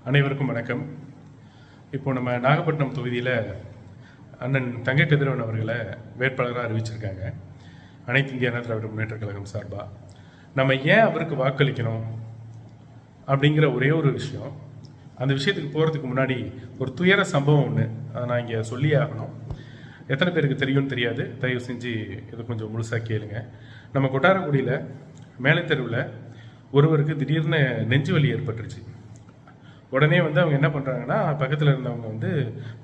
அனைவருக்கும் வணக்கம். இப்போ நம்ம நாகப்பட்டினம் தொகுதியில் அண்ணன் தங்க கதிரவன் அவர்களை வேட்பாளராக அறிவிச்சிருக்காங்க. அனைத்து இந்திய அண்ணா திராவிட முன்னேற்ற கழகம் சார்பாக நம்ம ஏன் அவருக்கு வாக்களிக்கணும் அப்படிங்கிற ஒரே ஒரு விஷயம். அந்த விஷயத்துக்கு போகிறதுக்கு முன்னாடி ஒரு துயர சம்பவம் ஒன்று அதை நான் இங்கே சொல்லியே ஆகணும். எத்தனை பேருக்கு தெரியும்னு தெரியாது, தயவு செஞ்சு இதை கொஞ்சம் முழுசாக கேளுங்க. நம்ம கொட்டாரக்குடியில் மேலே தெருவில் ஒருவருக்கு திடீர்னு நெஞ்சு வலி ஏற்பட்டுருச்சு. உடனே அவங்க என்ன பண்ணுறாங்கன்னா, பக்கத்தில் இருந்தவங்க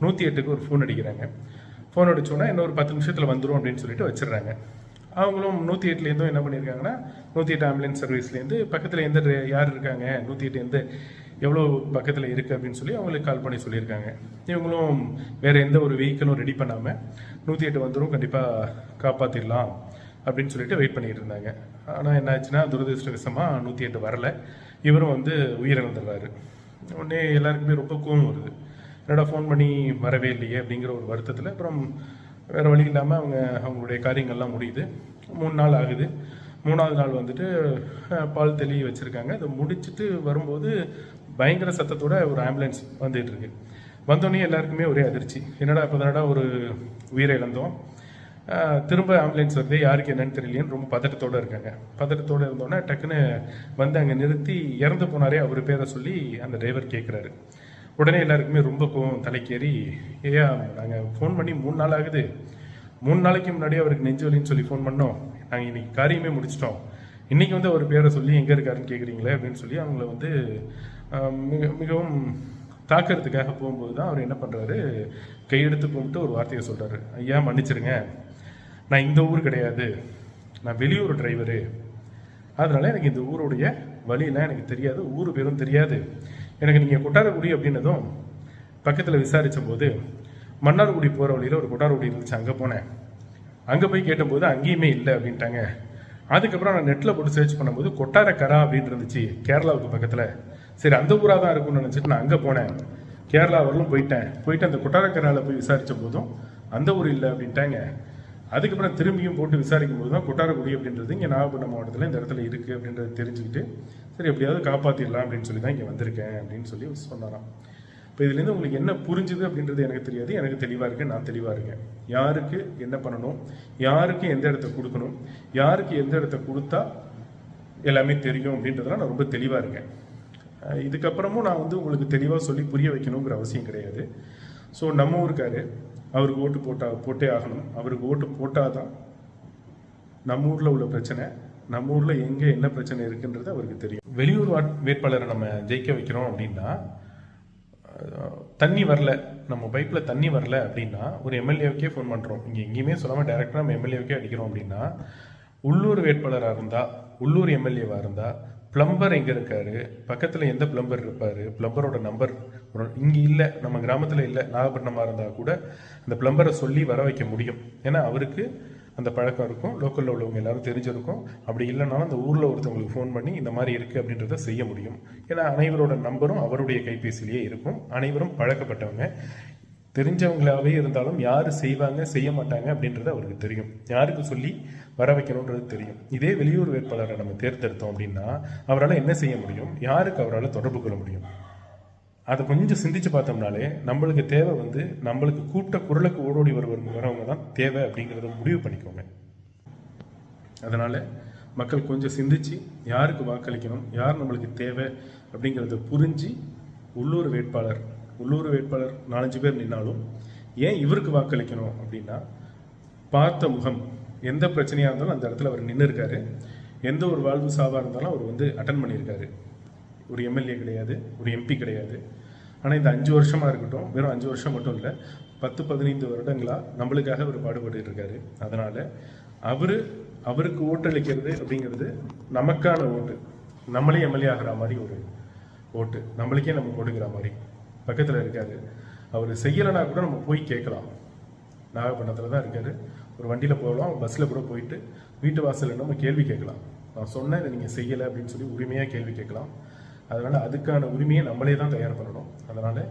108க்கு ஒரு ஃபோன் அடிக்கிறாங்க. ஃபோன் அடித்தோன்னா இன்னொரு 10 நிமிஷத்தில் வந்துடும் அப்படின்னு சொல்லிட்டு வச்சிடுறாங்க. அவங்களும் 108லேருந்தும் என்ன பண்ணியிருக்காங்கன்னா, 108 ஆம்புலன்ஸ் சர்வீஸ்லேருந்து பக்கத்தில் யார் இருக்காங்க, 108 எவ்வளோ பக்கத்தில் இருக்குது அப்படின்னு சொல்லி அவங்களுக்கு கால் பண்ணி சொல்லியிருக்காங்க. இவங்களும் வேறு எந்த ஒரு வெஹிக்கிளும் ரெடி பண்ணாமல் 108 வந்துடும், கண்டிப்பாக காப்பாற்றிடலாம் அப்படின்னு சொல்லிட்டு வெயிட் பண்ணிட்டு இருந்தாங்க. ஆனால் என்ன ஆச்சுன்னா, துரதிருஷ்டவசமாக 108 வரலை. இவரும் உயிரிழந்துடுறாரு. உடனே எல்லாருக்குமே ரொம்ப கோவம் வருது. என்னடா ஃபோன் பண்ணி வரவே இல்லையே அப்படிங்கிற ஒரு வருத்தத்தில் அப்புறம் வேறு வழி இல்லாமல் அவங்களுடைய காரியங்கள்லாம் முடியுது. 3 நாள் ஆகுது. 3ஆவது நாள் பால் தெளி வச்சுருக்காங்க. அதை முடிச்சுட்டு வரும்போது பயங்கர சத்தத்தோட ஒரு ஆம்புலன்ஸ் வந்துட்டு இருக்கு. வந்தோடனே எல்லாருக்குமே ஒரே அதிர்ச்சி. என்னடா இப்போ தானடா ஒரு உயிரை இழந்தோம், திரும்ப ஆம்புலன்ஸ் வருது, யாருக்கு என்னன்னு தெரியலையேன்னு ரொம்ப பதட்டத்தோடு இருக்காங்க. பதட்டத்தோடு இருந்தோன்னே டக்குன்னு அங்கே நிறுத்தி இறந்து போனாரே அவர் பேரை சொல்லி அந்த டிரைவர் கேட்குறாரு. உடனே எல்லாருக்குமே ரொம்ப கோவம் தலைக்கேறி, ஏயா நாங்கள் ஃபோன் பண்ணி 3 நாள் ஆகுது, 3 நாளைக்கு முன்னாடி அவருக்கு நெஞ்சு வலின்னு சொல்லி ஃபோன் பண்ணோம், நாங்கள் இன்னைக்கு காரியமே முடிச்சிட்டோம், இன்றைக்கி அவர் பேரை சொல்லி எங்கே இருக்காருன்னு கேட்குறீங்களே அப்படின்னு சொல்லி அவங்கள மிகவும் தாக்கிறதுக்காக போகும்போது தான் அவர் என்ன பண்ணுறாரு, கையெடுத்து கும்பிட்டு ஒரு வார்த்தையை சொல்கிறாரு. ஐயா மன்னிச்சிருங்க, நான் இந்த ஊர் கிடையாது, நான் வெளியூர் டிரைவரு, அதனால எனக்கு இந்த ஊருடைய வழியெல்லாம் எனக்கு தெரியாது, ஊர் பேரும் தெரியாது. எனக்கு நீங்கள் கொட்டாரக்குடி அப்படின்னதும் பக்கத்தில் விசாரித்த போது மன்னார்குடி போகிற வழியில் ஒரு கொட்டாரக்குடி இருந்துச்சு, அங்கே போனேன். அங்கே போய் கேட்டபோது அங்கேயுமே இல்லை அப்படின்ட்டாங்க. அதுக்கப்புறம் நான் நெட்டில் போட்டு சர்ச் பண்ணும்போது கொட்டாரக்கரா அப்படின்னு இருந்துச்சு, கேரளாவுக்கு பக்கத்தில். சரி, அந்த ஊராக தான் இருக்கும்னு நினச்சிட்டு நான் அங்கே போனேன். கேரளா வரலும் போயிட்டு அந்த கொட்டாரக்கராவில் போய் விசாரித்த போதும் அந்த ஊர் இல்லை அப்படின்ட்டாங்க. அதுக்கப்புறம் திரும்பியும் போட்டு விசாரிக்கும் போது தான் கொட்டாரக்குடி அப்படின்றது இங்கே நாகப்பட்டினம் மாவட்டத்தில் இந்த இடத்துல இருக்குது அப்படின்றத தெரிஞ்சுக்கிட்டு, சரி எப்படியாவது காப்பாற்றிடலாம் அப்படின்னு சொல்லி தான் இங்கே வந்திருக்கேன் அப்படின்னு சொல்லி சொன்னாராம். இப்போ இதுலேருந்து உங்களுக்கு என்ன புரிஞ்சுது அப்படின்றது எனக்கு தெரியாது. எனக்கு தெளிவாக இருக்கேன், நான் தெளிவாக இருக்கேன். யாருக்கு என்ன பண்ணணும், யாருக்கு எந்த இடத்த கொடுக்கணும், யாருக்கு எந்த இடத்த கொடுத்தா எல்லாமே தெரியும் அப்படின்றதுலாம் நான் ரொம்ப தெளிவாக இருக்கேன். இதுக்கப்புறமும் நான் உங்களுக்கு தெளிவாக சொல்லி புரிய வைக்கணுங்கிற அவசியம் கிடையாது. ஸோ நம்ம ஊருக்காரு, அவருக்கு ஓட்டு போட்டே ஆகணும். அவருக்கு ஓட்டு போட்டால் தான் நம்ம ஊரில் உள்ள பிரச்சனை, நம்ம ஊரில் எங்கே என்ன பிரச்சனை இருக்குன்றது அவருக்கு தெரியும். வெளியூர் வேட்பாளரை நம்ம ஜெயிக்க வைக்கிறோம் அப்படின்னா, தண்ணி வரல, நம்ம பைப்பில் தண்ணி வரல அப்படின்னா ஒரு எம்எல்ஏவுக்கே ஃபோன் பண்ணுறோம். இங்கே எங்கேயுமே சொல்லாமல் டைரெக்டாக நம்ம எம்எல்ஏவுக்கே அடிக்கிறோம். அப்படின்னா உள்ளூர் வேட்பாளராக இருந்தால், உள்ளூர் எம்எல்ஏவாக இருந்தால், பிளம்பர் எங்கே இருக்காரு, பக்கத்தில் எந்த பிளம்பர் இருப்பார், பிளம்பரோட நம்பர் இங்கே இல்லை, நம்ம கிராமத்தில் இல்லை, நாகப்பட்டினமாக இருந்தால் கூட அந்த பிளம்பரை சொல்லி வர வைக்க முடியும். ஏன்னா அவருக்கு அந்த பழக்கம் இருக்கும், லோக்கலில் உள்ளவங்க எல்லாரும் தெரிஞ்சிருக்கும். அப்படி இல்லைனாலும் அந்த ஊரில் ஒருத்தவங்களுக்கு ஃபோன் பண்ணி இந்த மாதிரி இருக்குது அப்படின்றத செய்ய முடியும். ஏன்னா அனைவரோட நம்பரும் அவருடைய கைபேசியிலேயே இருக்கும். அனைவரும் பழக்கப்பட்டவங்க, தெரிஞ்சவங்களாவே இருந்தாலும் யார் செய்வாங்க செய்ய மாட்டாங்க அப்படின்றது அவருக்கு தெரியும். யாருக்கு சொல்லி வர வைக்கணுன்றது தெரியும். இதே வெளியூர் வேட்பாளரை நம்ம தேர்ந்தெடுத்தோம் அப்படின்னா அவரால் என்ன செய்ய முடியும், யாருக்கு அவரால் தொடர்பு கொள்ள முடியும், அதை கொஞ்சம் சிந்திச்சு பார்த்தோம்னாலே நம்மளுக்கு தேவை நம்மளுக்கு கூப்பிட்ட குரலுக்கு ஓடோடி வரவங்க தான் தேவை அப்படிங்கிறத முடிவு பண்ணிக்கோங்க. அதனால் மக்கள் கொஞ்சம் சிந்திச்சு யாருக்கு வாக்களிக்கணும், யார் நம்மளுக்கு தேவை அப்படிங்கிறத புரிஞ்சு உள்ளூர் வேட்பாளர் 4-5 பேர் நின்னாலும் ஏன் இவருக்கு வாக்களிக்கணும் அப்படின்னா, பார்த்த முகம், எந்த பிரச்சனையாக இருந்தாலும் அந்த இடத்துல அவர் நின்று இருக்காரு, எந்த ஒரு வாழ்வு சாவாக இருந்தாலும் அவர் அட்டன் பண்ணியிருக்காரு. ஒரு எம்எல்ஏ கிடையாது, ஒரு எம்பி கிடையாது. ஆனால் இந்த 5 வருஷமாக இருக்கட்டும், வெறும் 5 வருஷம் மட்டும் இல்லை, 10-15 வருடங்களாக நம்மளுக்காக அவர் பாடுபட்டு இருக்காரு. அதனால் அவருக்கு ஓட்டளிக்கிறது அப்படிங்கிறது நமக்கான ஓட்டு, நம்மளே எம்எல்ஏ ஆகிற மாதிரி ஒரு ஓட்டு, நம்மளுக்கே நம்ம போடுங்கிற மாதிரி. பக்கத்தில் இருக்காரு, அவர் செய்யலைன்னா கூட நம்ம போய் கேட்கலாம். நாகப்பட்டினத்தில் தான் இருக்காரு, ஒரு வண்டியில் போகலாம், பஸ்ஸில் கூட போயிட்டு வீட்டு வாசலில் நம்ம கேள்வி கேட்கலாம். நான் சொன்னேன் இதை நீங்கள் செய்யலை அப்படின்னு சொல்லி உரிமையாக கேள்வி கேட்கலாம். அதனால் அதுக்கான உரிமையை நம்மளே தான் தயார் பண்ணணும். அதனால்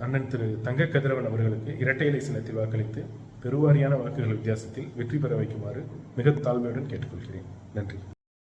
அண்ணன் திரு தங்க கதிரவன் அவர்களுக்கு இரட்டை இலை சின்னத்தில் வாக்களித்து பெருவாரியான வாக்குகள் வித்தியாசத்தில் வெற்றி பெற வைக்குமாறு மிக தாழ்மையுடன் கேட்டுக்கொள்கிறேன். நன்றி.